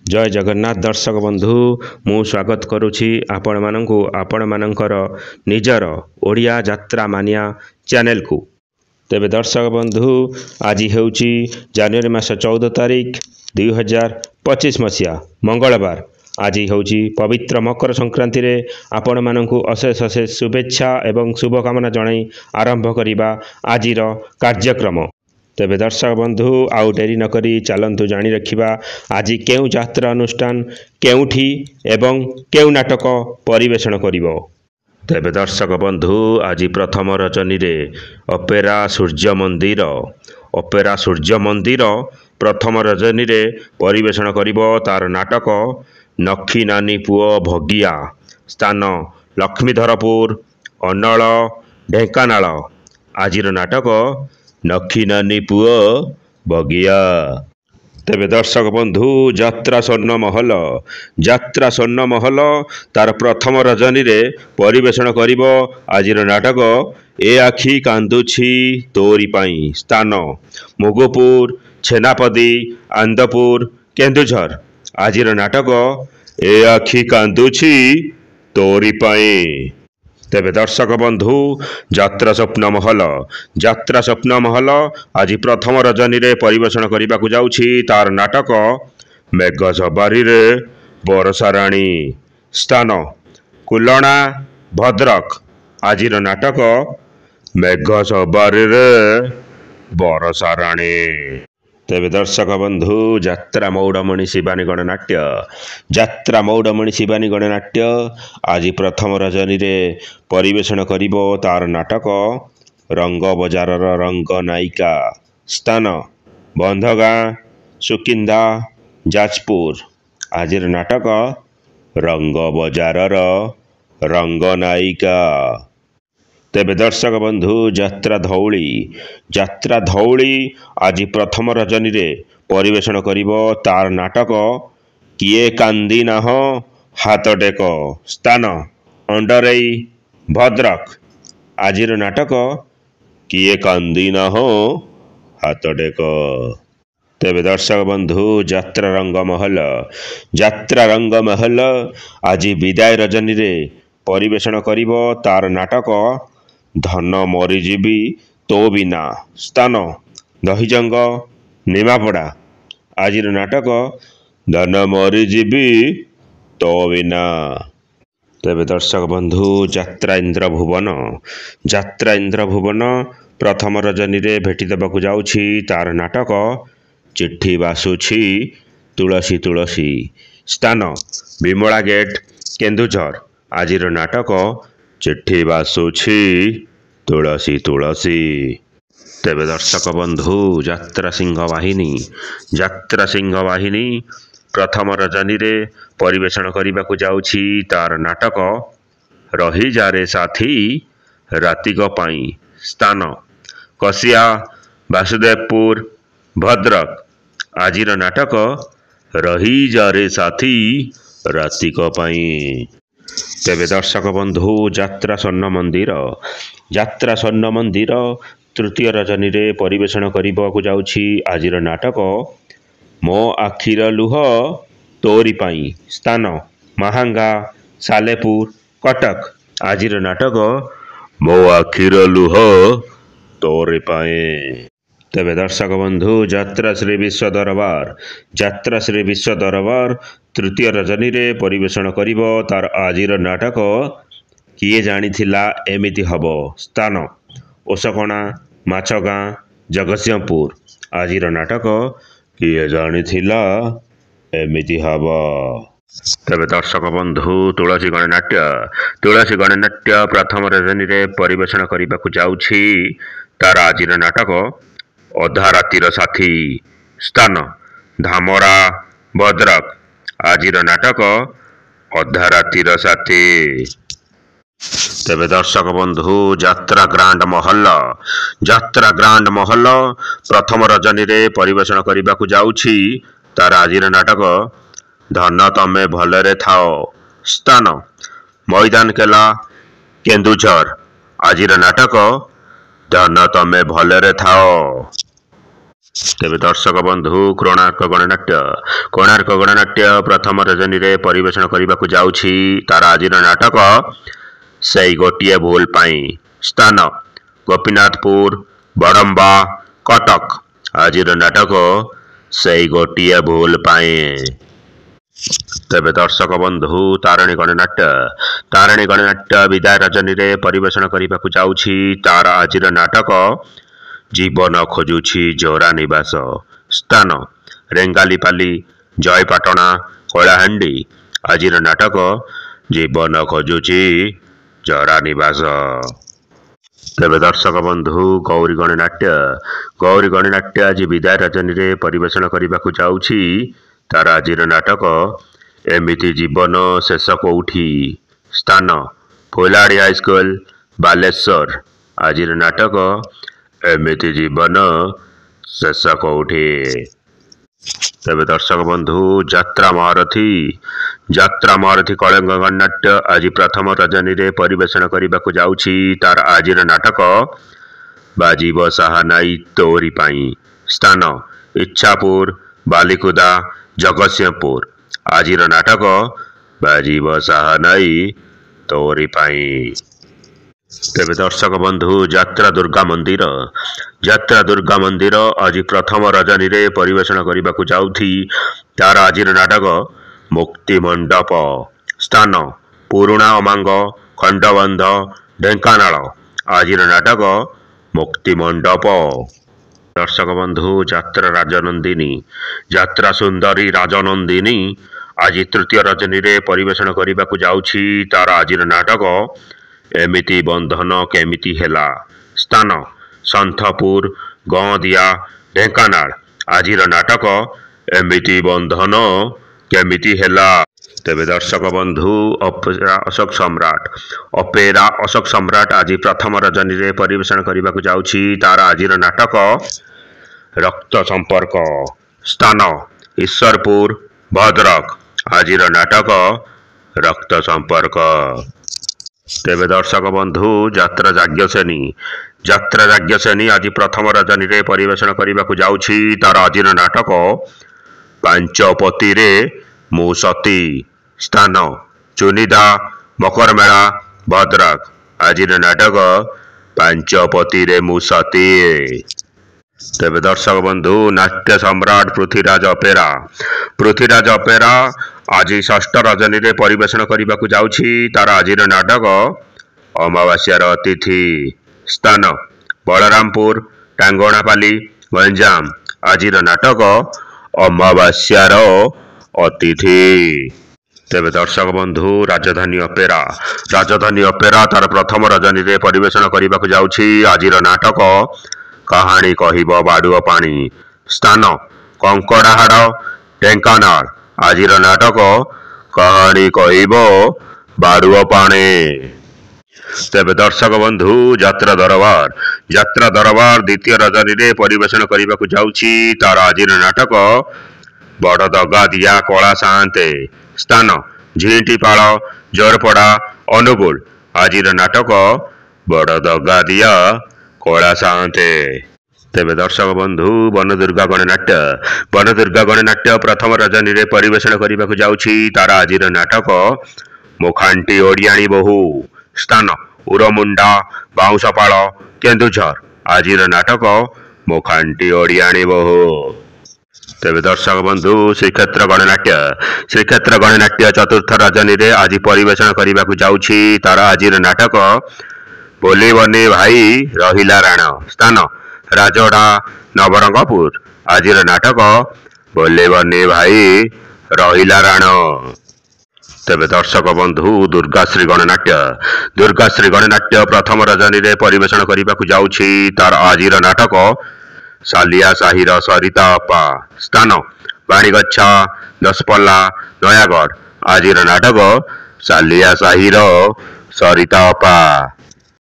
जय जगन्नाथ दर्शक बंधु मु स्वागत करुछि आपण मानंकु आपण मानंकर निजर ओडिया यात्रा मानिया चैनल को। तेबे दर्शक बंधु आज हेउछि जनवरी मास 14 तारिख 2025 मसिया मंगलवार। आज हेउछि पवित्र मकर संक्रांति रे आपण मानंकु अशेष अशेष शुभेच्छा एवं शुभकामना जणाई आरंभ करिबा आजिर कार्यक्रम। तेबे दर्शक बंधु आउ डेरी नकरी चलंतु जानी रखिबा आज केउ यात्रा अनुष्ठान केउठी एवं केउ नाटक परिवेषण करिवो। तेबे दर्शक बंधु आज प्रथम रजनी रे अपेरा सूर्य मंदिर प्रथम रजनी रे परिवेषण करिवो तार नाटक नखी नानी पुओ भगिया। स्थान लक्ष्मीधरपुर अनल ढेंकानाल। आजिर नाटक नखी नानी पुओ भगिया। तेबे दर्शक बंधु यात्रा स्वर्ण महल तार प्रथम रजनी रे परिवेषण करिवो आजिर नाटक ए आखी कांदुछि तोरी पाई। स्थान मुगुपुर छेनापदी आंदपुर केन्दुझर। आजिर नाटक ए आखी कांदुछि तोरी पाई। तेबे दर्शक बंधु यात्रा स्वप्न महल आज प्रथम रजनी रे परिवेषण करिबा को जाउछि तार नाटक मेघ सवारी रे बरसा राणी। स्थान कुलणा भद्रक। आजिर नाटक मेघ सवारी रे बरसा राणी। तेबे दर्शक बंधु यात्रा मौडमणि शिवानी गणनाट्य आज प्रथम रजनी रे परिवेषण करिवो तार नाटक रंग बजार रंग नायिका। स्थान बंधगां सुकिंदा जाजपुर। आजिर नाटक रंग बजार रंग नायिका। तेबे दर्शक बंधु यात्रा धौली आज प्रथम रजनी रे परिवेषण करिवो तार नाटक किए कांदी नाह हाथ टेक। स्थान अंडरई भद्रक। आजिर नाटक किए कांदी नाह हाथ टेक। तेबे दर्शक बंधु यात्रा रंग महल आज विदाय रजनी रे परिवेषण करिवो तार नाटक धन मरीजीवी तो बिना। स्थान दहीजंग निमापड़ा। आजिर नाटक धन मरीजीवी तो बिना। तेबे दर्शक बंधु यात्रा इंद्र भुवन प्रथम रजनी रे भेटी देबाकू जाउछि तार नाटक चिट्ठी बासुछि तुलसी। स्थान विमला गेट केन्दुझर। आजिर नाटक चिट्ठी बासुछि तुलसी। तेबे दर्शक बंधु यात्रा सिंह वाहिनी प्रथम रजनी रे परिवेषण करिबाकू जाउछि तार नाटक रही जारे साथी रातिक पाई। स्थान कसिया वासुदेवपुर भद्रक। आजिर नाटक रही जारे साथी रातिक पाई। तेबे दर्शक बंधु यात्रा स्वर्ण मंदिर तृतीय रजनी रे परिवेषण करिबाकू जाउछि आजिर नाटक मो आखिर लुह तोरी पाई। स्थान महांगा सालेपुर कटक। आजिर नाटक मो आखिर लुह तोरी पाई। तेबे दर्शक बंधु यात्रा श्री विश्व दरबार तृतीय रजनी रे परिवेषण करिवो तार आजिर नाटक किए जानिथिला एमिति हबो। स्थान ओसकणा माछगां जगतसिंहपुर। आजिर नाटक किए जानिथिला एमिति हबो। तेबे दर्शक बंधु तुलसी गणनाट्य प्रथम रजनी रे परिवेषण करिबाकू जाउछि तार आजिर नाटक अधा रातिर साथी। स्थान धामरा भद्रक। आजिर नाटक अधा रातिर साथी। तेबे दर्शक बंधु यात्रा ग्रांड महल प्रथम रजनी रे परिवेषण करिबाकू जाउछि तार आजिर नाटक धन तमे भलरे थाओ। स्थान मैदान केला केन्दुझर। आजिर नाटक धन तमे भलरे थाओ। तेबे दर्शक बंधु कोणार्क गणनाट्य प्रथम रजनी रे परिवेषण करने को जाउछि तार आजिर नाटक सेई गोटिए भूल पाई स्थान गोपीनाथपुर बड़म्बा कटक आजिर नाटक सेई गोटिए भूल पाई। तेबे दर्शक बंधु तारिणी गणनाट्य विदाय रजनी रे परिवेषण करने को जाउछि तार आजिर नाटक जीवन खोजुछि जोरा निवास स्थान रेंगालीपाली जयपाटना कलाहांडी आजिर नाटक जीवन खोजुछि जोरा निवास। तेबे दर्शक बंधु गौरी गणनाट्य आज विदाय रजनी रे परिवेषण करने को जाउछि तार आजिर नाटक एमिति जीवन शेष कोठी स्थान फुलाड़ी हाईस्कल बालेश्वर आजिर नाटक एमिति जीवन शेष कोठी। तेबे दर्शक बंधु यात्रा महारथी कलिंग गणनाट्य आज प्रथम रजनी रे परिवेषण करने को जाउछि तार आजिर नाटक बाजीब साहानाई तोरी पाई स्थान इच्छापुर बालिकुदा जगतसिंहपुर आजिर नाटक बाजीब साहानाई तोरी पाई। तेबे दर्शक बंधु यात्रा दुर्गा मंदिर आज प्रथम रजनी रे परिवेषण करने को जाउछि तार आजिर नाटक मुक्ति मंडप स्थान पुरुणा अमांग खंडबंध ढेंकानाल आजिर नाटक मुक्ति मंडप। दर्शक बंधु यात्रा सुंदरी राजनंदिनी आज तृतीय रजनी रे परिवेषण करने को जाउछि तार आजिर नाटक एमिति बंधन केमिति हेला स्थान संथपुर गदिया ढेंकानाल आजिर नाटक एमिति बंधन केमिति हेला। तेबे दर्शक बंधु अपेरा अशोक सम्राट आज प्रथम रजनी रे परिवेषण करने को जाउछि तार आजिर नाटक रक्त संपर्क स्थान ईश्वरपुर भद्रक आजिर नाटक रक्त संपर्क। तेबे दर्शक बंधु यात्रा जाग्यसेनी आज प्रथम रजनी रे परिवेषण करने को जाउछि तार आजिर नाटक पांचपति रे मु सती स्थान चुनिदा मकरमेला भद्रक आजिर नाटक पांचपति रे मु सती। तेबे दर्शक बंधु नाट्य सम्राट पृथ्वीराज अपेरा आज षष्ठ रजनी रे परिवेषण करने को जाउछि तार आजिर नाटक अमावास्यार अतिथि स्थान बलरामपुर टांगणापाली गंजाम आजिर नाटक अमावास्यार अतिथि। तेबे दर्शक बंधु राजधानी अपेरा तार प्रथम रजनी रे परिवेषण करने को जाउछि आजिर नाटक कहानी कहिब बाडुओ पानी स्थान कंकड़ाहाड़ ढेंकानाल आजिर नाटक कहानी कहिब बाडुओ पानी। तेबे दर्शक बंधु यात्रा दरबार द्वितीय रजनी रे परिवेषण करने को जाउछि तार आजिर नाटक बड़ दगा दिया कला सान्ते स्थान झींटीपाल जोरपड़ा अनुगुल आजिर नाटक बड़ दगा दिया कला सान्ते। तेबे दर्शक बंधु बनदुर्गा गणनाट्य प्रथम रजनी रे परिवेषण करने को जाउछि तार आजिर नाटक मुखांटी ओडियाणी बहु स्थान उरमुंडा बाउंशपाल केन्दुझर आजिर नाटक मुखांटी ओडियाणी बहु। तेबे दर्शक बंधु श्रीक्षेत्र गणनाट्य चतुर्थ रजनी रे आज परिवेषण करने को जाउछि तार आजिर नाटक बोली बनी भाई रहिला राण स्थान राजोड़ा नवरंगपुर आजिर नाटक बोली बनी भाई रहिला राण। तेबे दर्शक बंधु दुर्गाश्री गणनाट्य प्रथम रजनी रे परिवेषण करने को जाउछि तार आजिर नाटक सालिया साहिर सरिता अपा स्थान बाणीगछा दसपल्ला नयागढ़ आजिर नाटक सालिया साहिर सरिता अपा।